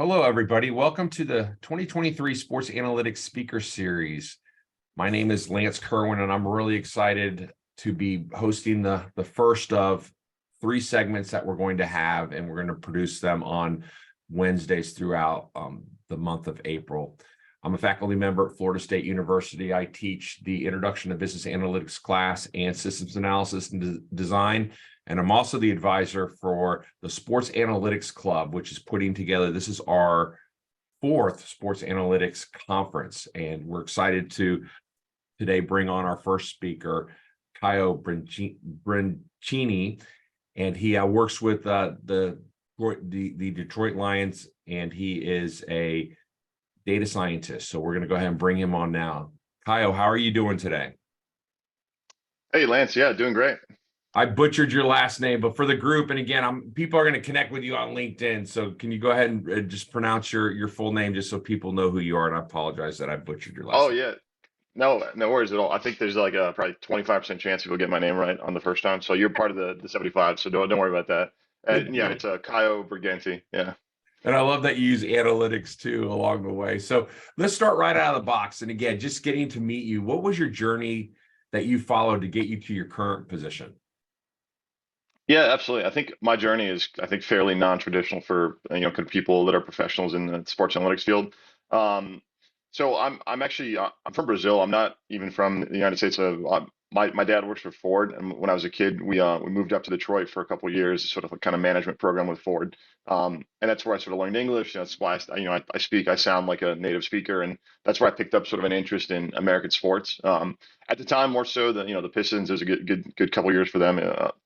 Hello, everybody. Welcome to the 2023 Sports Analytics Speaker Series. My name is Lance Kerwin, and I'm really excited to be hosting the first of three segments that we're going to have, and we're going to produce them on Wednesdays throughout the month of April. I'm a faculty member at Florida State University. I teach the Introduction to Business Analytics class and Systems Analysis and Design. And I'm also the advisor for the Sports Analytics Club, which is putting together, this is our fourth Sports Analytics Conference. And we're excited to today bring on our first speaker, Caio Brighenti. And he works with the Detroit Lions, and he is a data scientist. So we're going to go ahead and bring him on now. Caio, how are you doing today? Hey, Lance. Yeah, doing great. I butchered your last name, but for the group, and again, people are going to connect with you on LinkedIn. So can you go ahead and just pronounce your full name just so people know who you are? And I apologize that I butchered your last Oh, name. yeah. No worries at all. I think there's like a probably 25% chance people get my name right on the first time. So you're part of the 75, so don't worry about that. Good Yeah, deal. it's Caio Brighenti. Yeah. And I love that you use analytics too along the way. So let's start right out of the box. And again, just getting to meet you, what was your journey that you followed to get you to your current position? Yeah, absolutely. I think my journey is, I think, fairly non-traditional for kind of people that are professionals in the sports analytics field. Um, so I'm actually I'm from Brazil. I'm not even from the United States. My dad works for Ford, and when I was a kid, we moved up to Detroit for a couple of years, sort of a kind of management program with Ford. And that's where I sort of learned English. That's why I sound like a native speaker, and that's where I picked up sort of an interest in American sports. At the time, more so the Pistons. There's a good couple of years for them.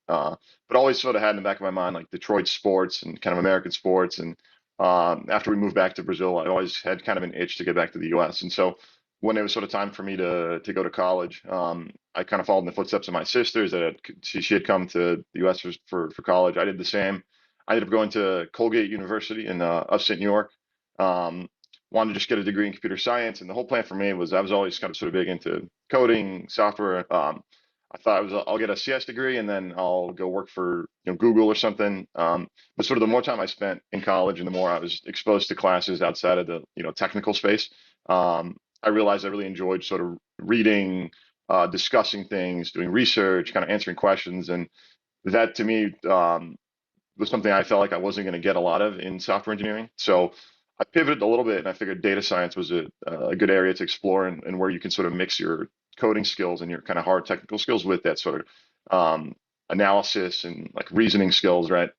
But always sort of had in the back of my mind like Detroit sports and kind of American sports. And after we moved back to Brazil, I always had kind of an itch to get back to the U.S. And so when it was sort of time for me to go to college, I kind of followed in the footsteps of my sisters that she had come to the U.S. for college. I did the same. I ended up going to Colgate University in upstate New York. Wanted to just get a degree in computer science, and the whole plan for me was I was always kind of sort of big into coding, software. I thought I'll get a CS degree and then I'll go work for Google or something. But sort of the more time I spent in college and the more I was exposed to classes outside of the technical space, I realized I really enjoyed sort of reading, discussing things, doing research, kind of answering questions, and that to me was something I felt like I wasn't going to get a lot of in software engineering. So I pivoted a little bit and I figured data science was a good area to explore and where you can sort of mix your coding skills and your kind of hard technical skills with that sort of analysis and like reasoning skills, right?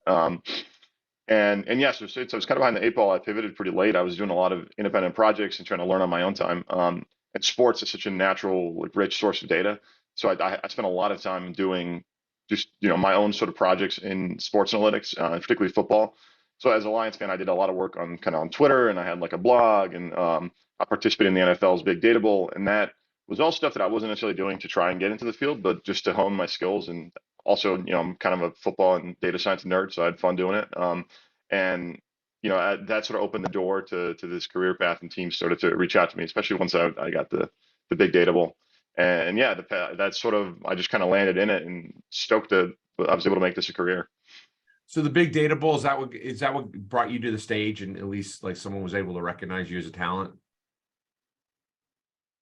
And yeah, so I was kind of behind the eight ball. I pivoted pretty late. I was doing a lot of independent projects and trying to learn on my own time. And sports is such a natural, like, rich source of data. So I spent a lot of time doing just my own sort of projects in sports analytics, particularly football. So as a Lions fan, I did a lot of work on kind of on Twitter, and I had like a blog, and I participated in the NFL's Big Data Bowl, and that was all stuff that I wasn't necessarily doing to try and get into the field, but just to hone my skills. And also, I'm kind of a football and data science nerd, so I had fun doing it. And that sort of opened the door to this career path, and teams started to reach out to me, especially once I got the Big Data Bowl. And yeah, that sort of I just kind of landed in it and stoked that I was able to make this a career. So the big data bowl, is that what brought you to the stage, and at least like someone was able to recognize you as a talent?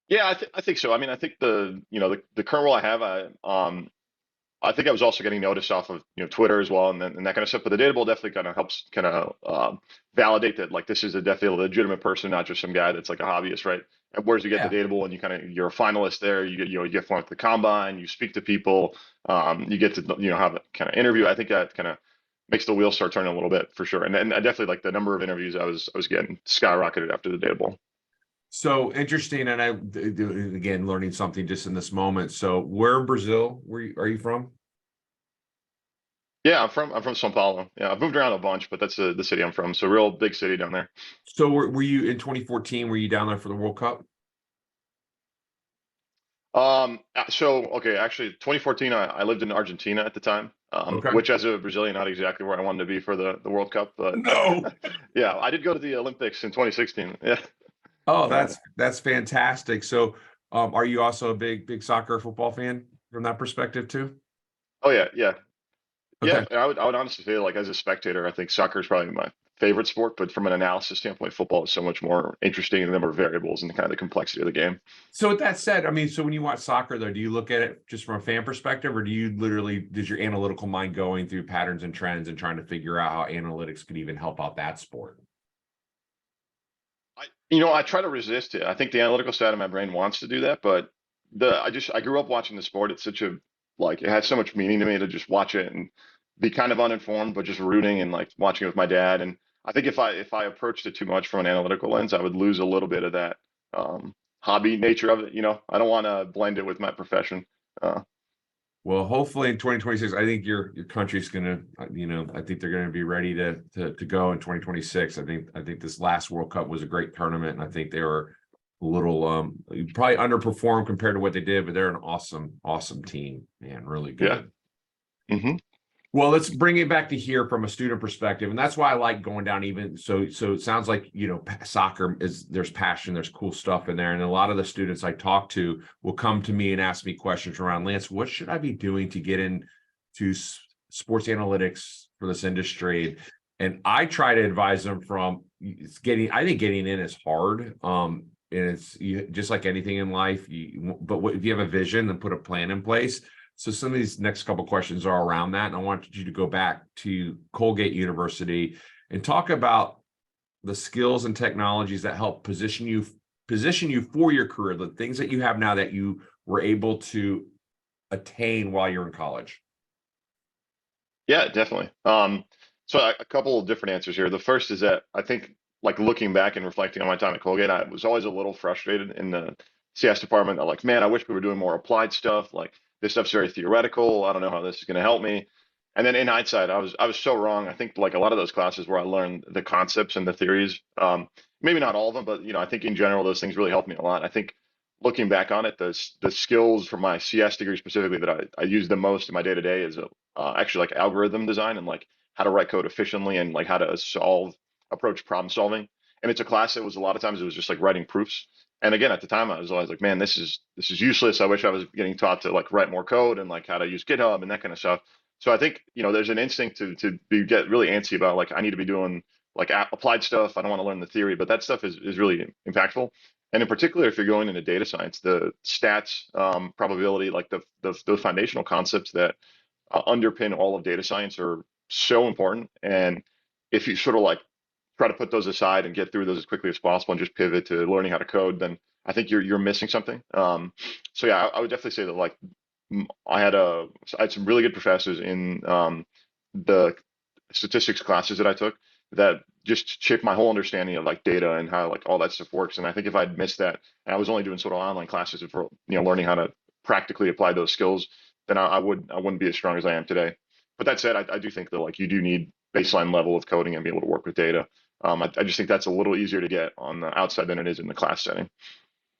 Yeah, I think so. I mean, I think the current role I have, I think I was also getting noticed off of Twitter as well, and that kind of stuff. But the data bowl definitely kind of helps kind of validate that like this is definitely a legitimate person, not just some guy that's like a hobbyist, right? And whereas you get the Yeah. data bowl and you're a finalist there, you get flown at the combine, you speak to people, you get to have a kind of interview. I think that kind of makes the wheels start turning a little bit for sure. And I definitely like the number of interviews I was getting skyrocketed after the data bowl. So interesting, and again learning something just in this moment. So where in Brazil are you from? Yeah, I'm from São Paulo. Yeah, I've moved around a bunch, but that's the city I'm from. So real big city down there. So were you in 2014? Were you down there for the World Cup? So okay, actually 2014 I lived in Argentina at the time, Okay. which as a Brazilian, not exactly where I wanted to be for the World Cup, but No. yeah, I did go to the Olympics in 2016. Yeah. Oh, that's fantastic. So, are you also a big soccer football fan from that perspective too? Oh yeah, yeah. Yeah, Okay. and I would honestly say like as a spectator, I think soccer is probably my favorite sport, but from an analysis standpoint, football is so much more interesting in the number of variables and the kind of the complexity of the game. So with that said, I mean, so when you watch soccer though, do you look at it just from a fan perspective, or do you literally, does your analytical mind going through patterns and trends and trying to figure out how analytics could even help out that sport? I try to resist it. I think the analytical side of my brain wants to do that, but I grew up watching the sport. It's such a like it has so much meaning to me to just watch it and be kind of uninformed, but just rooting and like watching it with my dad. And I think if I approached it too much from an analytical lens, I would lose a little bit of that hobby nature of it. I don't want to blend it with my profession. Uh, Well, hopefully in 2026, I think your country's gonna, I think they're gonna be ready to go in 2026. I think this last World Cup was a great tournament, and I think they were a little probably underperformed compared to what they did, but they're an awesome team, man, really yeah. good. hmm Well, let's bring it back to here from a student perspective, and that's why I like going down even. So it sounds like soccer is there's passion, there's cool stuff in there, and a lot of the students I talk to will come to me and ask me questions around Lance. What should I be doing to get into sports analytics for this industry? And I try to advise them from it's getting. I think getting in is hard. And it's just like anything in life. If you have a vision, then put a plan in place. So some of these next couple questions are around that, and I want you to go back to Colgate University and talk about the skills and technologies that help position you for your career, the things that you have now that you were able to attain while you're in college. Yeah, definitely. So a couple of different answers here. The first is that I think, like looking back and reflecting on my time at Colgate, I was always a little frustrated in the CS department. I'm like, man, I wish we were doing more applied stuff. Like this stuff's very theoretical. I don't know how this is going to help me. And then in hindsight, I was so wrong. I think like a lot of those classes where I learned the concepts and the theories, maybe not all of them, but I think in general those things really helped me a lot. I think looking back on it, the skills from my CS degree specifically that I use the most in my day to day is actually like algorithm design and like how to write code efficiently and like how to approach problem solving. And it's a class that was a lot of times it was just like writing proofs. And again, at the time, I was always like, man, this is useless. I wish I was getting taught to like write more code and like how to use GitHub and that kind of stuff. So I think there's an instinct to get really antsy about like I need to be doing like applied stuff. I don't want to learn the theory, but that stuff is really impactful. And in particular, if you're going into data science, the stats, probability, like those foundational concepts that underpin all of data science are so important. And if you sort of like try to put those aside and get through those as quickly as possible and just pivot to learning how to code, then I think you're missing something. So yeah, I would definitely say that like I had some really good professors in the statistics classes that I took that just shaped my whole understanding of like data and how like all that stuff works. And I think if I'd missed that, and I was only doing sort of online classes for learning how to practically apply those skills, then I wouldn't be as strong as I am today. But that said, I do think that like you do need baseline level of coding and be able to work with data. I just think that's a little easier to get on the outside than it is in the class setting.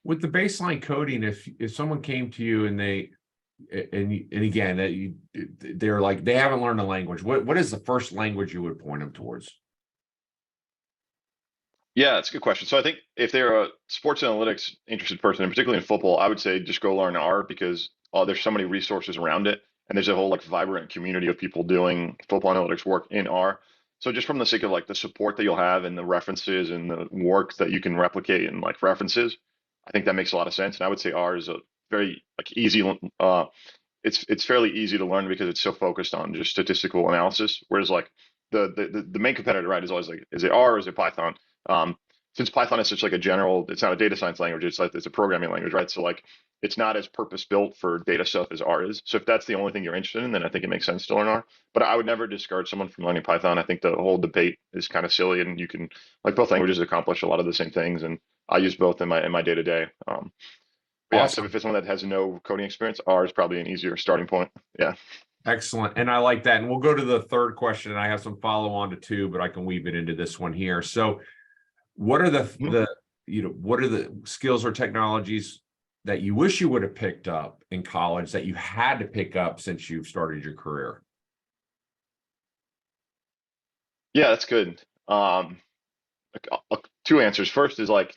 With the baseline coding, if someone came to you and again they're like they haven't learned a language, what is the first language you would point them towards? Yeah, that's a good question. So I think if they're a sports analytics interested person, and particularly in football, I would say just go learn R because there's so many resources around it, and there's a whole like vibrant community of people doing football analytics work in R. So just from the sake of like the support that you'll have and the references and the work that you can replicate in like references, I think that makes a lot of sense. And I would say R is a very like easy. It's fairly easy to learn because it's so focused on just statistical analysis. Whereas like the main competitor, right, is always like, is it R or is it Python? Um, since Python is such like a general, it's not a data science language. It's like it's a programming language, right? So like it's not as purpose built for data stuff as R is. So if that's the only thing you're interested in, then I think it makes sense to learn R. But I would never discourage someone from learning Python. I think the whole debate is kind of silly, and you can like both languages accomplish a lot of the same things, and I use both in my day to day. But yeah, so Awesome. if it's someone that has no coding experience, R is probably an easier starting point. Yeah. Excellent. And I like that. And we'll go to the third question. And I have some follow on to two, but I can weave it into this one here. So what are Mhm. what are the skills or technologies that you wish you would have picked up in college that you had to pick up since you've started your career? Yeah, that's good. Two answers. First is like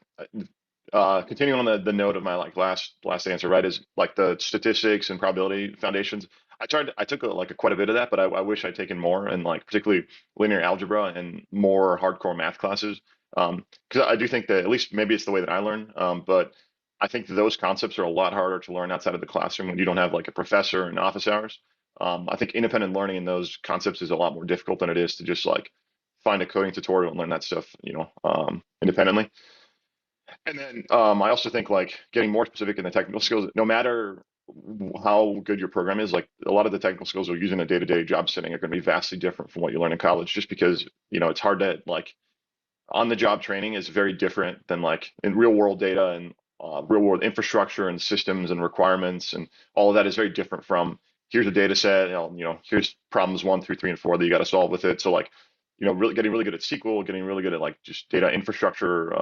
continuing on the note of my like last answer, right? Is like the statistics and probability foundations. I took quite a bit of that, but I wish I'd taken more, and like particularly linear algebra and more hardcore math classes. Because I do think that, at least maybe it's the way that I learn, but I think that those concepts are a lot harder to learn outside of the classroom when you don't have like a professor in office hours. I think independent learning in those concepts is a lot more difficult than it is to just like find a coding tutorial and learn that stuff, independently. And then I also think like getting more specific in the technical skills, no matter how good your program is, like a lot of the technical skills you'll use in a day-to-day job setting are going to be vastly different from what you learn in college, just because, it's hard to like on the job training is very different than like in real world data and real world infrastructure and systems and requirements, and all of that is very different from here's a data set, here's problems 1 through 3 and 4 that you got to solve with it. So like, really getting really good at SQL, getting really good at like just data infrastructure,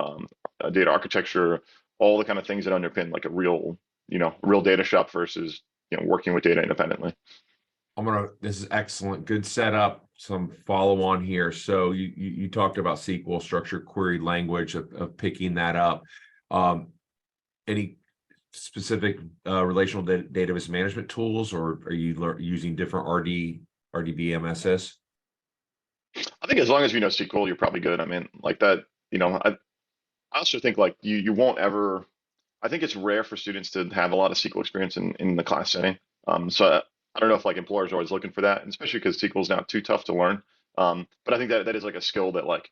data architecture, all the kind of things that underpin like a real data shop versus, working with data independently. This is excellent. Good setup. Some follow on here. So you talked about SQL, structured query language, of picking that up. Any specific relational database management tools, or are you using different RDBMSs? I think as long as you know SQL, you're probably good. I mean, like that, I also think like you won't ever. I think it's rare for students to have a lot of SQL experience in the class setting. So I don't know if like employers are always looking for that, and especially because SQL is not too tough to learn. But I think that is like a skill that like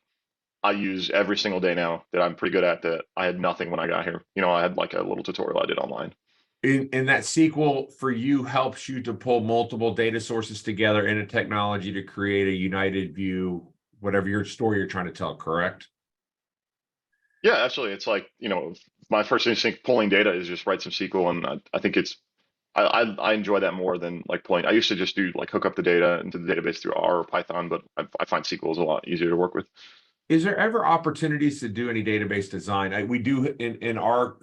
I use every single day now, that I'm pretty good at, that I had nothing when I got here. I had like a little tutorial I did online. In that SQL for you helps you to pull multiple data sources together in a technology to create a united view, whatever your story you're trying to tell, correct? Yeah, absolutely. It's like, my first instinct pulling data is just write some SQL, and I think I enjoy that more than like pulling. I used to just do like hook up the data into the database through R or Python, but I find SQL is a lot easier to work with. Is there ever opportunities to do any database design? We do in our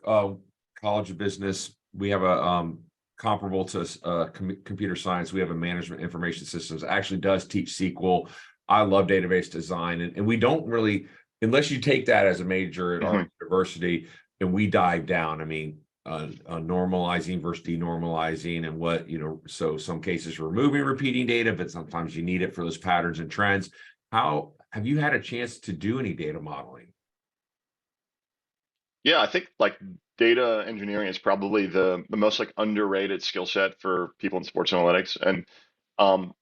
college of business. We have a comparable to computer science. We have a management information systems. It actually does teach SQL. I love database design, and we don't really, unless you take that as a major at our university, and we dive down. I mean, normalizing versus denormalizing, and what, so some cases removing repeating data, but sometimes you need it for those patterns and trends. How have you had a chance to do any data modeling? Yeah, I think like data engineering is probably the most like underrated skill set for people in sports analytics. And um,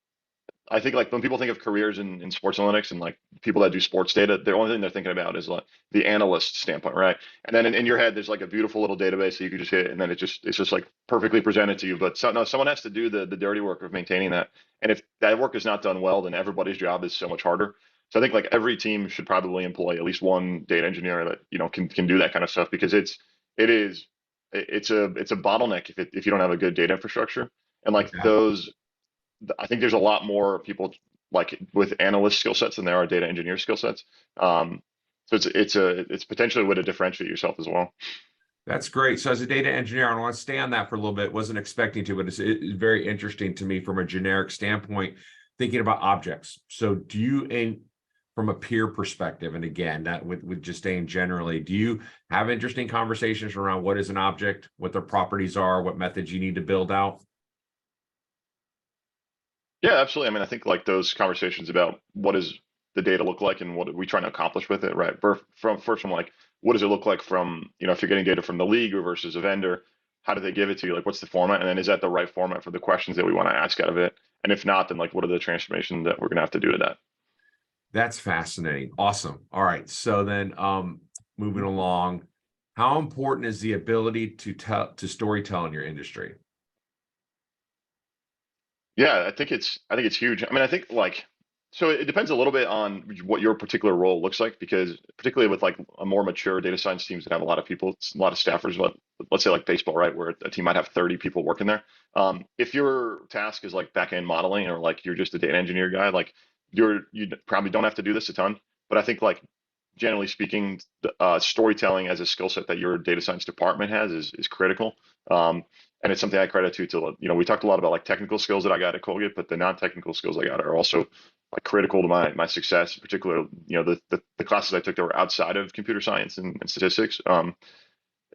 I think like when people think of careers in sports analytics and like people that do sports data, the only thing they're thinking about is like the analyst standpoint, right? And then in your head, there's like a beautiful little database that you could just hit, and then it's just like perfectly presented to you. But no, someone has to do the dirty work of maintaining that. And if that work is not done well, then everybody's job is so much harder. So I think like every team should probably employ at least one data engineer that can do that kind of stuff, because it is it's a bottleneck if you don't have a good data infrastructure. And like Yeah. I think there's a lot more people like with analyst skill sets than there are data engineer skill sets. So it's potentially a way to differentiate yourself as well. That's great. So as a data engineer, I want to stay on that for a little bit. Wasn't expecting to, but it's very interesting to me from a generic standpoint, thinking about objects. So do you, from a peer perspective, and again, that with just staying generally, do you have interesting conversations around what is an object, what their properties are, what methods you need to build out? Yeah, absolutely. I mean, I think like those conversations about what does the data look like and what are we trying to accomplish with it, right? From like what does it look like from, if you're getting data from the league or versus a vendor, how do they give it to you? Like what's the format? And then is that the right format for the questions that we want to ask out of it? And if not, then like what are the transformations that we're gonna have to do to that? That's fascinating. Awesome. All right. So then moving along, how important is the ability to storytell in your industry? Yeah, I think it's huge. I mean, I think like so it depends a little bit on what your particular role looks like, because particularly with like a more mature data science teams that have a lot of people, it's a lot of staffers, but let's say like baseball, right, where a team might have 30 people working there. If your task is like back end modeling, or like you're just a data engineer guy, like you probably don't have to do this a ton. But I think like generally speaking, storytelling as a skill set that your data science department has is critical. And it's something I credit to, we talked a lot about like technical skills that I got at Colgate, but the non-technical skills I got are also like critical to my success, in particular, the classes I took that were outside of computer science and statistics.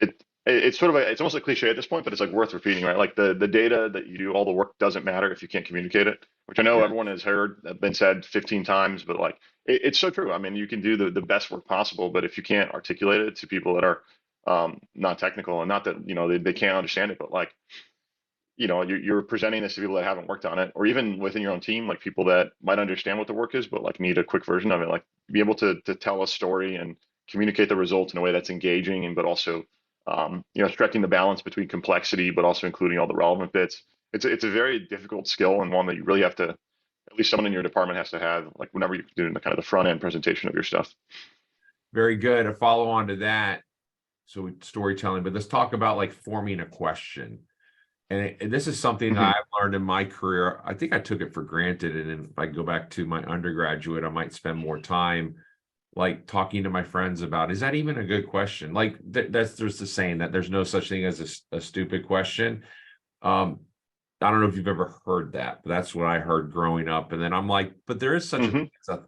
It it's sort of it's almost a cliche at this point, but it's like worth repeating, right? Like the data that you do, all the work doesn't matter if you can't communicate it, which I know Yeah. everyone has heard been said 15 times, but like it's so true. I mean, you can do the best work possible, but if you can't articulate it to people that are not technical, and not that they can't understand it, but like you're presenting this to people that haven't worked on it, or even within your own team, like people that might understand what the work is, but like need a quick version of it. Like be able to tell a story and communicate the results in a way that's engaging, and but also striking the balance between complexity, but also including all the relevant bits. It's a very difficult skill, and one that you really have to, at least someone in your department has to have, like whenever you're doing the kind of the front end presentation of your stuff. Very good. A follow on to that. So storytelling, but let's talk about like forming a question. And this is something that Hmm. I've learned in my career. I think I took it for granted. And if I go back to my undergraduate, I might spend more time like talking to my friends about, is that even a good question? Like there's the saying that there's no such thing as a stupid question. Um, I don't know if you've ever heard that, but that's what I heard growing up. And then I'm like, but there is such a Hmm. thing as a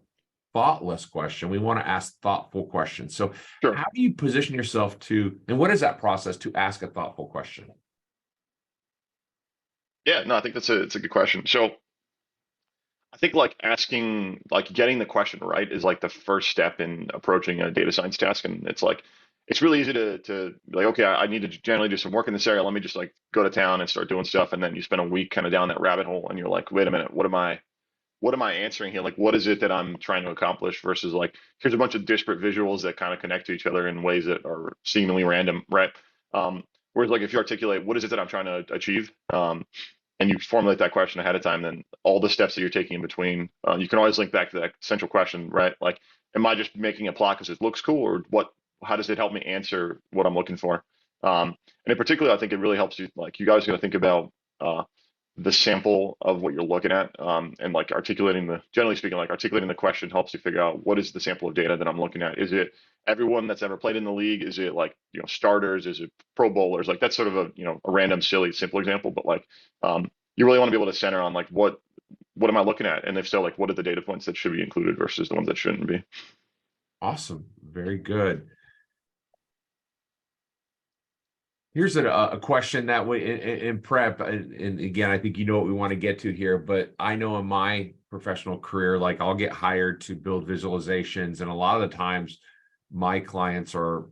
thoughtless question. We want to ask thoughtful questions. So Sure. how do you position yourself to, and what is that process to ask a thoughtful question? Yeah, no, I think it's a good question. So I think like asking, like getting the question right is like the first step in approaching a data science task. And it's like, it's really easy to be like, okay, I need to generally do some work in this area. Let me just like go to town and start doing stuff. And then you spend a week kind of down that rabbit hole, and you're like, wait a minute, what am I answering here? Like, what is it that I'm trying to accomplish versus like, here's a bunch of disparate visuals that kind of connect to each other in ways that are seemingly random, right? Um, Whereas like if you articulate what is it that I'm trying to achieve, and you formulate that question ahead of time, then all the steps that you're taking in between, you can always link back to that central question, right? Like, am I just making a plot because it looks cool, or what? How does it help me answer what I'm looking for? And in particular, I think it really helps you. Like, you guys got to think about uh, the sample of what you're looking at, and like generally speaking, like articulating the question helps you figure out what is the sample of data that I'm looking at. Is it everyone that's ever played in the league? Is it like starters? Is it Pro Bowlers? Like that's sort of a random, silly, simple example, but like you really want to be able to center on like what am I looking at, and if so, like what are the data points that should be included versus the ones that shouldn't be. Awesome. Very good. Here's a question that we in prep, and again, I think you know what we want to get to here, but I know in my professional career, like I'll get hired to build visualizations, and a lot of the times my clients are,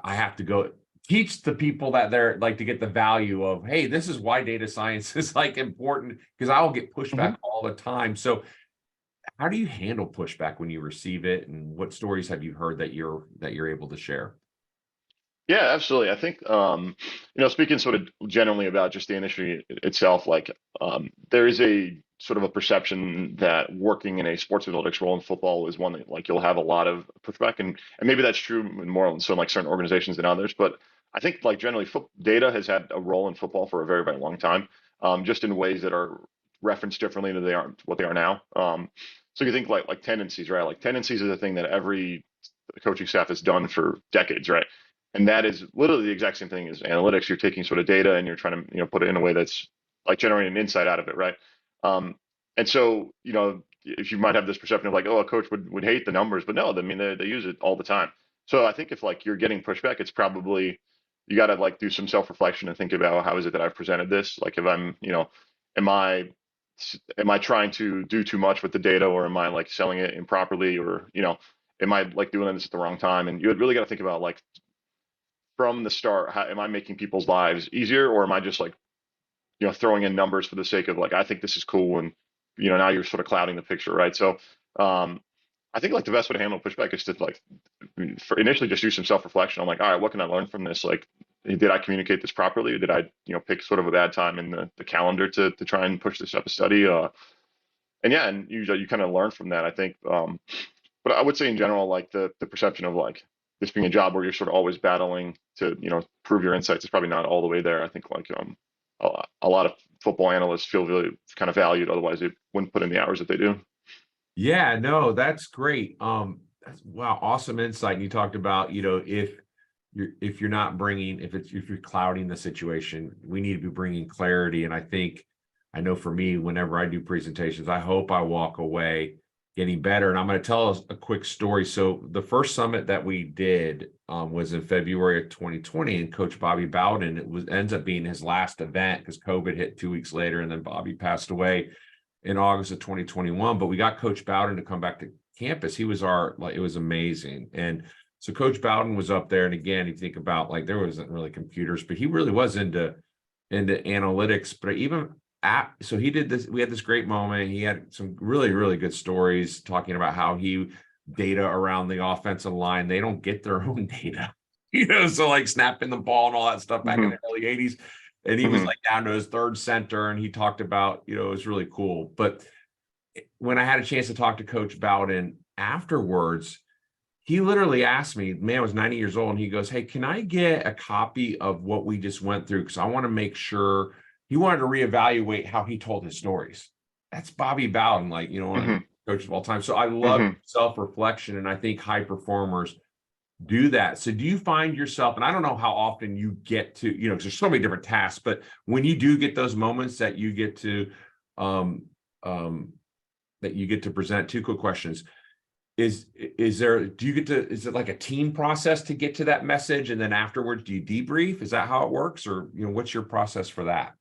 I have to go teach the people that they're like to get the value of, hey, this is why data science is like important, because I will get pushback all the time. So how do you handle pushback when you receive it, and what stories have you heard that you're able to share? Yeah, absolutely. I think speaking sort of generally about just the industry itself, like there is a sort of a perception that working in a sports analytics role in football is one that like you'll have a lot of pushback, and maybe that's true in more so in like certain organizations than others. But I think like generally, data has had a role in football for a very, very long time, just in ways that are referenced differently than they aren't what they are now. So you think like tendencies, right? Like tendencies is a thing that every coaching staff has done for decades, right? And that is literally the exact same thing as analytics. You're taking sort of data and you're trying to, put it in a way that's like generating an insight out of it, right? And so, if you might have this perception of like, oh, a coach would hate the numbers, but no, I mean, they use it all the time. So I think if like you're getting pushback, it's probably you got to like do some self-reflection and think about how is it that I've presented this? Like if I'm, am I am I trying to do too much with the data, or am I like selling it improperly, or am I like doing this at the wrong time? And you really got to think about like from the start, how am I making people's lives easier, or am I just like throwing in numbers for the sake of like I think this is cool, and now you're sort of clouding the picture, right? So um, I think like the best way to handle pushback is to like for initially just do some self-reflection on like, all right, what can I learn from this? Like, did I communicate this properly? Or did I pick sort of a bad time in the calendar to try and push this up a study? And yeah, and you kind of learn from that, I think. But I would say in general, like the perception of like this being a job where you're sort of always battling to prove your insights is probably not all the way there. I think like a lot of football analysts feel really kind of valued, otherwise they wouldn't put in the hours that they do. Yeah, no, that's great. Wow, awesome insight. And you talked about, if you're not bringing, if you're clouding the situation, we need to be bringing clarity. And I think, I know for me, whenever I do presentations, I hope I walk away getting better. And I'm going to tell us a quick story. So the first summit that we did was in February of 2020, and Coach Bobby Bowden, ends up being his last event because COVID hit 2 weeks later, and then Bobby passed away in August of 2021. But we got Coach Bowden to come back to campus. He was it was amazing. And so Coach Bowden was up there. And again, you think about like there wasn't really computers, but he really was into analytics. But even so he did this, we had this great moment. He had some really, really good stories talking about how data around the offensive line, they don't get their own data, so like snapping the ball and all that stuff back in the early 80s. And he was like down to his third center, and he talked about, it was really cool. But when I had a chance to talk to Coach Bowden afterwards, he literally asked me, man was 90 years old, and he goes, hey, can I get a copy of what we just went through? Because I want to make sure. He wanted to reevaluate how he told his stories. That's Bobby Bowden, one of the coaches of all time. So I love self-reflection, and I think high performers do that. So do you find yourself, and I don't know how often you get to, because there's so many different tasks, but when you do get those moments that you get to present, two quick questions. Is it like a team process to get to that message, and then afterwards do you debrief? Is that how it works? Or what's your process for that?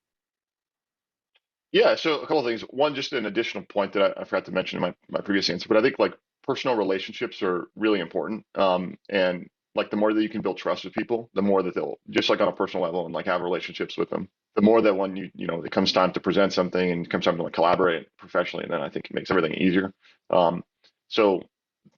Yeah, so a couple of things. One, just an additional point that I forgot to mention in my previous answer, but I think like personal relationships are really important. And like the more that you can build trust with people, the more that they'll just like on a personal level and like have relationships with them. The more that when it comes time to present something and it comes time to like collaborate professionally, then I think it makes everything easier. So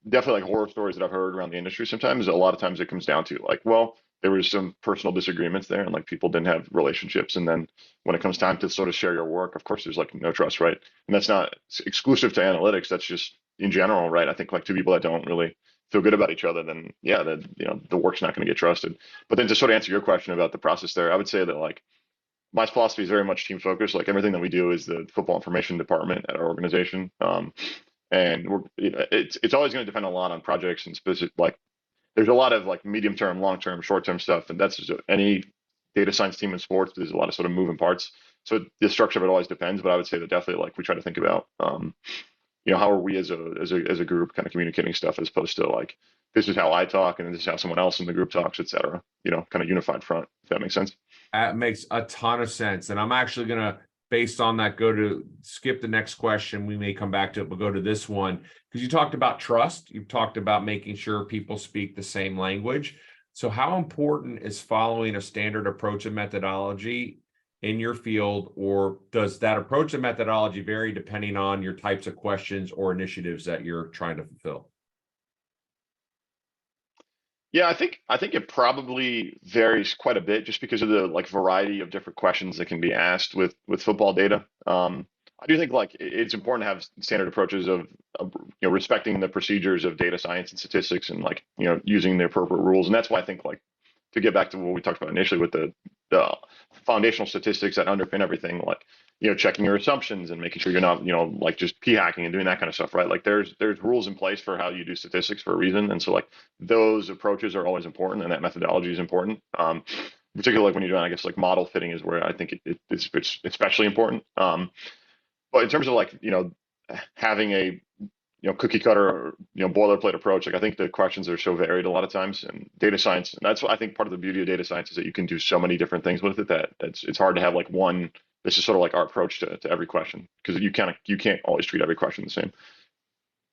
definitely like horror stories that I've heard around the industry. Sometimes a lot of times it comes down to like, well, there was some personal disagreements there and like people didn't have relationships. And then when it comes time to sort of share your work, of course, there's like no trust, right? And that's not exclusive to analytics. That's just in general, right? I think like two people that don't really feel good about each other, then yeah, the work's not going to get trusted. But then to sort of answer your question about the process there, I would say that like my philosophy is very much team focused. Like everything that we do is the football information department at our organization. And it's always going to depend a lot on projects and specific, like there's a lot of like medium term, long term, short term stuff, and that's just any data science team in sports. There's a lot of sort of moving parts, so the structure of it always depends. But I would say that definitely like we try to think about, how are we as a group kind of communicating stuff as opposed to like this is how I talk and this is how someone else in the group talks, et cetera. Kind of unified front. If that makes sense. That makes a ton of sense. And I'm actually going to, based on that, skip the next question. We may come back to it. We'll go to this one because you talked about trust. You've talked about making sure people speak the same language. So how important is following a standard approach and methodology in your field, or does that approach and methodology vary depending on your types of questions or initiatives that you're trying to fulfill? Yeah, I think it probably varies quite a bit just because of the like variety of different questions that can be asked with football data. I do think like it's important to have standard approaches of respecting the procedures of data science and statistics and like using the appropriate rules. And that's why I think like to get back to what we talked about initially with the foundational statistics that underpin everything, like checking your assumptions and making sure you're not like just p hacking and doing that kind of stuff, right? Like there's rules in place for how you do statistics for a reason, and so like those approaches are always important, and that methodology is important. Particularly like when you're doing, I guess, like model fitting is where I think it's especially important. But in terms of like having a cookie cutter, boilerplate approach. Like I think the questions are so varied a lot of times, and data science, and that's what I think part of the beauty of data science is that you can do so many different things with it that it's hard to have like one. This is sort of like our approach to every question because you can't always treat every question the same.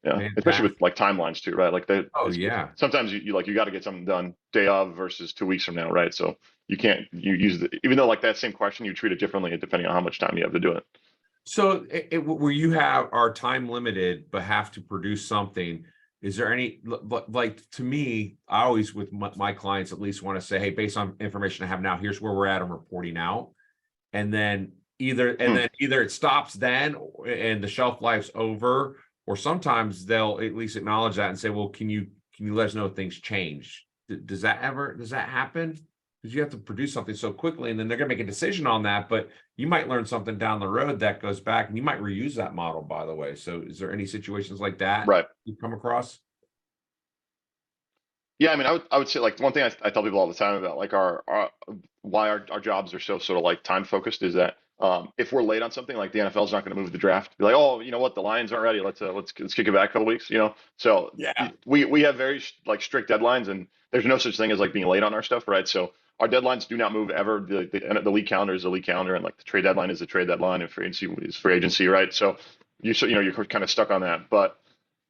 Yeah, especially Fantastic. with like timelines too, right? Like Oh yeah. sometimes you got to get something done day of versus 2 weeks from now, right? So you use even though like that same question you treat it differently depending on how much time you have to do it. So where you are time limited, but have to produce something, is there any, like to me, I always with my clients at least want to say, hey, based on information I have now, here's where we're at, I'm reporting out. And then either it stops then and the shelf life's over, or sometimes they'll at least acknowledge that and say, well, can you let us know if things change? Does that happen? Because you have to produce something so quickly, and then they're going to make a decision on that, but you might learn something down the road that goes back, and you might reuse that model, by the way. So is there any situations like that Right. you come across? Yeah, I mean, I would say like one thing I tell people all the time about like our why our jobs are so sort of like time focused is that If we're late on something, like the NFL is not going to move the draft, be like, oh, you know what, the Lions aren't ready. Let's kick it back a couple weeks. So Yeah. we have very like strict deadlines, and there's no such thing as like being late on our stuff, right? So our deadlines do not move ever. The league calendar is the league calendar, and like the trade deadline is the trade deadline, and free agency is free agency, right? So you're kind of stuck on that. But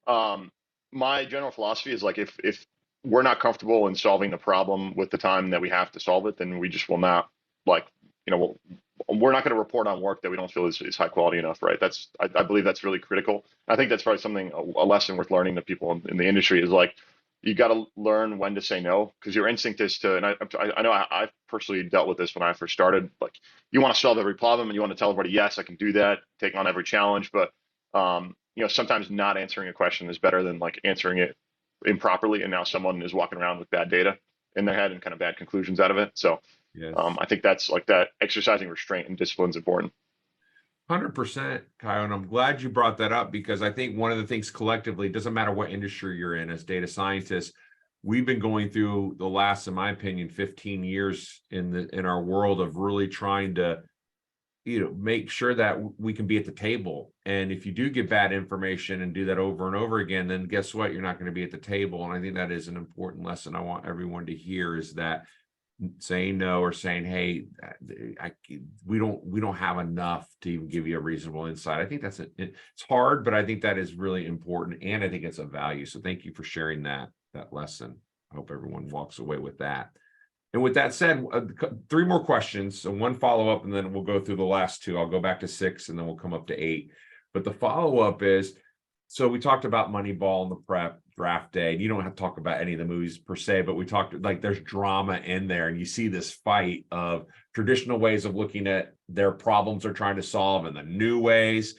um, my general philosophy is like if we're not comfortable in solving the problem with the time that we have to solve it, then we just will not like we're not going to report on work that we don't feel is high quality enough, right? I believe that's really critical. I think that's probably something a lesson worth learning to people in the industry is like you got to learn when to say no because your instinct is to. And I know I personally dealt with this when I first started. Like you want to solve every problem and you want to tell everybody yes, I can do that, take on every challenge, but sometimes not answering a question is better than like answering it improperly, and now someone is walking around with bad data in their head and kind of bad conclusions out of it. So Yes. I think that's like that exercising restraint and discipline is important. 100%, Kyle, and I'm glad you brought that up because I think one of the things collectively, it doesn't matter what industry you're in as data scientists, we've been going through the last, in my opinion, 15 years in our world of really trying to, make sure that we can be at the table. And if you do get bad information and do that over and over again, then guess what? You're not going to be at the table. And I think that is an important lesson I want everyone to hear is that saying no or saying, hey, we don't have enough to even give you a reasonable insight. I think it's hard, but I think that is really important. And I think it's a value. So thank you for sharing that lesson. I hope everyone walks away with that. And with that said, 3 more questions. So one follow-up, and then we'll go through the last 2. I'll go back to 6, and then we'll come up to 8. But the follow-up is, so we talked about Moneyball and the prep draft day. And you don't have to talk about any of the movies per se, but we talked like there's drama in there, and you see this fight of traditional ways of looking at their problems they're trying to solve and the new ways.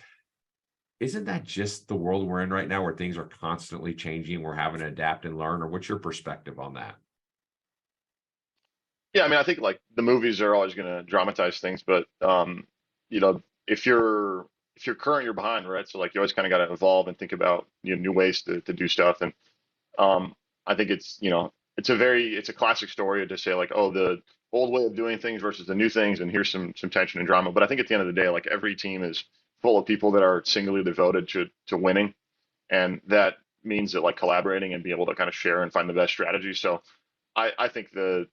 Isn't that just the world we're in right now, where things are constantly changing? We're having to adapt and learn, or what's your perspective on that? Yeah, I mean, I think like the movies are always going to dramatize things, but if you're current, you're behind, right? So like you always kind of got to evolve and think about new ways to do stuff. And I think it's a classic story to say like, oh, the old way of doing things versus the new things, and here's some tension and drama. But I think at the end of the day, like every team is full of people that are singularly devoted to winning, and that means that like collaborating and be able to kind of share and find the best strategy. So I think the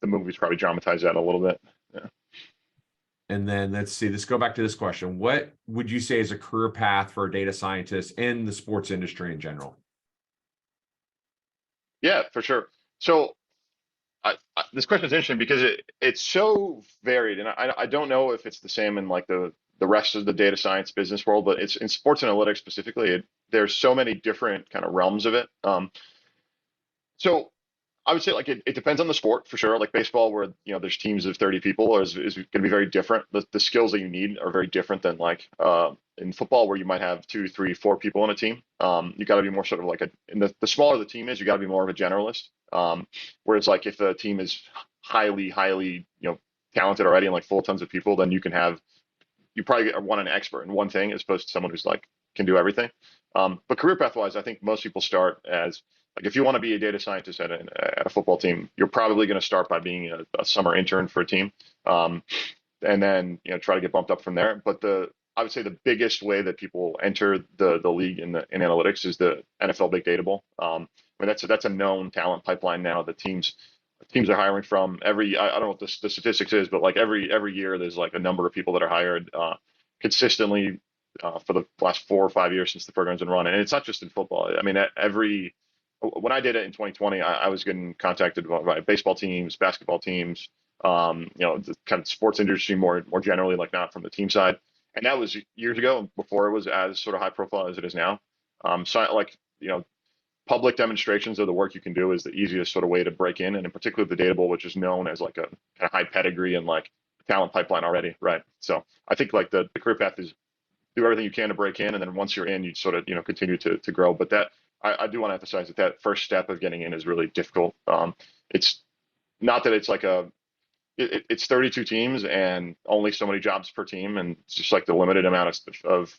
movies probably dramatize that a little bit. Yeah. And then let's go back to this question. What would you say is a career path for a data scientist in the sports industry in general? Yeah, for sure. So this question is interesting because it's so varied, and I don't know if it's the same in like the rest of the data science business world, but it's in sports analytics specifically. There's so many different kind of realms of it. So I would say like it depends on the sport for sure. Like baseball, where there's teams of 30 people, is going to be very different. The skills that you need are very different than like in football, where you might have 2, 3, 4 people on a team. You got to be more sort of like the smaller the team is, you got to be more of a generalist. Whereas like if a team is highly talented already and like full tons of people, then you probably want an expert in one thing as opposed to someone who's like can do everything. But career path wise, I think most people start as like if you want to be a data scientist at a football team, you're probably going to start by being a summer intern for a team, and then try to get bumped up from there. But I would say the biggest way that people enter the league in analytics is the NFL Big Data Bowl. I mean that's a known talent pipeline now. The teams are hiring from I don't know what the statistics is, but like every year there's like a number of people that are hired consistently for the last 4 or 5 years since the program's been running. And it's not just in football. I mean, when I did it in 2020, I was getting contacted by baseball teams, basketball teams, the kind of sports industry more generally, like not from the team side. And that was years ago before it was as sort of high profile as it is now. So like, public demonstrations of the work you can do is the easiest sort of way to break in. And in particular, the Data Bowl, which is known as like a kind of high pedigree and like talent pipeline already. Right. So I think like the career path is do everything you can to break in. And then once you're in, you sort of, continue to grow. But I do want to emphasize that first step of getting in is really difficult. It's not that it's like it's 32 teams and only so many jobs per team, and it's just like the limited amount of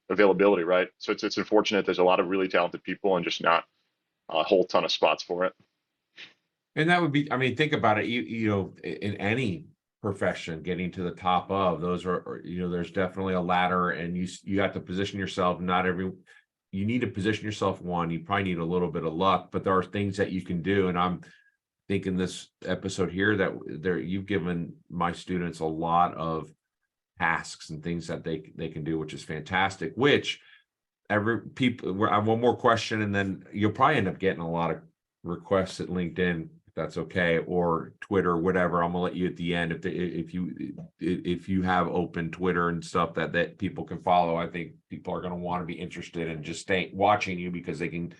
availability, right? So it's unfortunate. There's a lot of really talented people and just not a whole ton of spots for it. And that would be, I mean, think about it, in any profession, getting to the top of those there's definitely a ladder, and you have to position yourself. You need to position yourself. One, you probably need a little bit of luck, but there are things that you can do. And I'm thinking this episode here that you've given my students a lot of tasks and things that they can do, which is fantastic. Which I have one more question, and then you'll probably end up getting a lot of requests at LinkedIn, if that's okay, or Twitter, whatever. I'm gonna let you at the end if you have open Twitter and stuff that people can follow. I think people are going to want to be interested in just watching you, because they can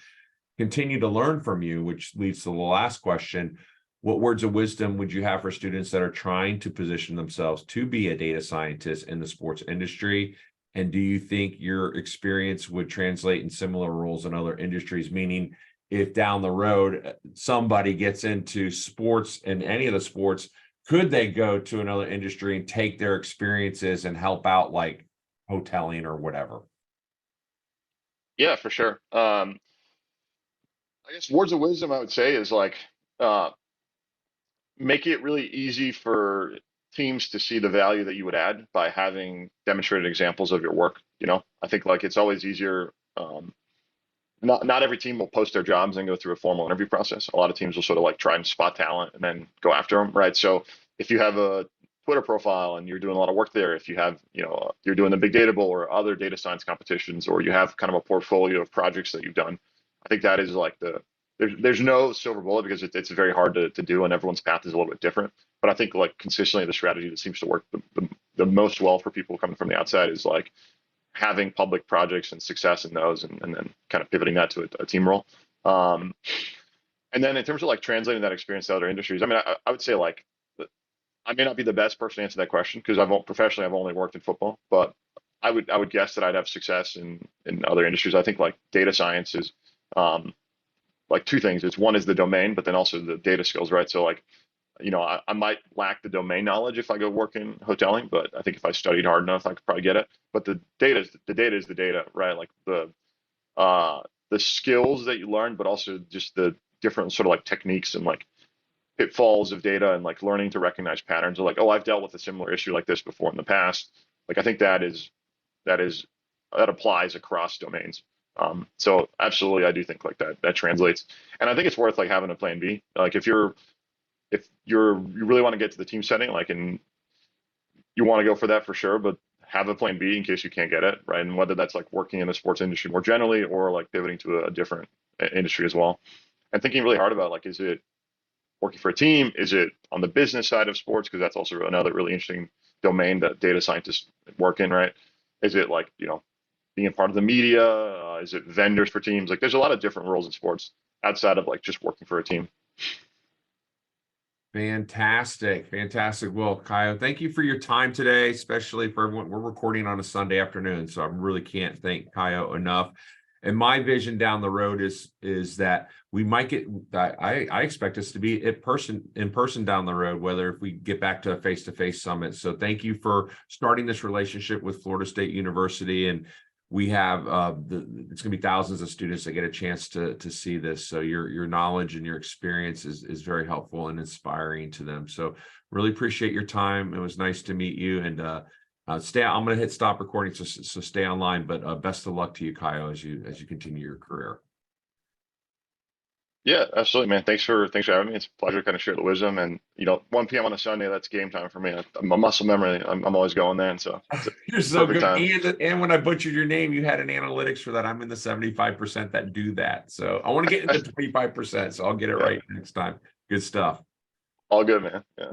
continue to learn from you, which leads to the last question. What words of wisdom would you have for students that are trying to position themselves to be a data scientist in the sports industry? And do you think your experience would translate in similar roles in other industries? Meaning, if down the road somebody gets into sports and any of the sports, could they go to another industry and take their experiences and help out, like hoteling or whatever? Yeah, for sure. I guess words of wisdom I would say is like, uh, make it really easy for teams to see the value that you would add by having demonstrated examples of your work. I think like it's always easier. Not every team will post their jobs and go through a formal interview process. A lot of teams will sort of like try and spot talent and then go after them, right? So if you have a Twitter profile and you're doing a lot of work there, if you have, you're doing the Big Data Bowl or other data science competitions, or you have kind of a portfolio of projects that you've done, I think that is like there's no silver bullet, because it's very hard to do, and everyone's path is a little bit different. But I think like consistently the strategy that seems to work the most well for people coming from the outside is like having public projects and success in those, and then kind of pivoting that to a team role. Um, and then in terms of like translating that experience to other industries, I mean, I would say like I may not be the best person to answer that question, because professionally I've only worked in football, but I would guess that I'd have success in other industries. I think like data science is like two things. It's one is the domain, but then also the data skills, right? So like, I might lack the domain knowledge if I go work in hoteling, but I think if I studied hard enough, I could probably get it. But the data is the data, right? Like the skills that you learn, but also just the different sort of like techniques and like pitfalls of data, and like learning to recognize patterns of like, oh, I've dealt with a similar issue like this before in the past. Like I think that applies across domains. So absolutely, I do think like that translates, and I think it's worth like having a plan B. Like if you really want to get to the team setting, like, and you want to go for that for sure, but have a plan B in case you can't get it, right? And whether that's like working in the sports industry more generally, or like pivoting to a different industry as well, and thinking really hard about like, is it working for a team? Is it on the business side of sports? Because that's also another really interesting domain that data scientists work in, right? Is it like, being a part of the media? Is it vendors for teams? Like there's a lot of different roles in sports outside of like just working for a team. Fantastic. Fantastic. Well, Caio, thank you for your time today, especially for everyone. We're recording on a Sunday afternoon, so I really can't thank Caio enough. And my vision down the road is that we might get, I expect us to be in person down the road, whether if we get back to a face-to-face summit. So thank you for starting this relationship with Florida State University. And we have it's going to be thousands of students that get a chance to see this. So your knowledge and your experience is very helpful and inspiring to them. So really appreciate your time. It was nice to meet you, and I'm going to hit stop recording, so stay online. But best of luck to you, Caio, as you continue your career. Yeah, absolutely, man. Thanks for having me. It's a pleasure to kind of share the wisdom. And 1 p.m. on a Sunday, that's game time for me. I'm a muscle memory. I'm always going there, and so it's a You're so perfect good. time. And when I butchered your name, you had an analytics for that. I'm in the 75% that do that. So I want to get into 25%. So I'll get it Yeah, right next time. Good stuff. all good, man. Yeah.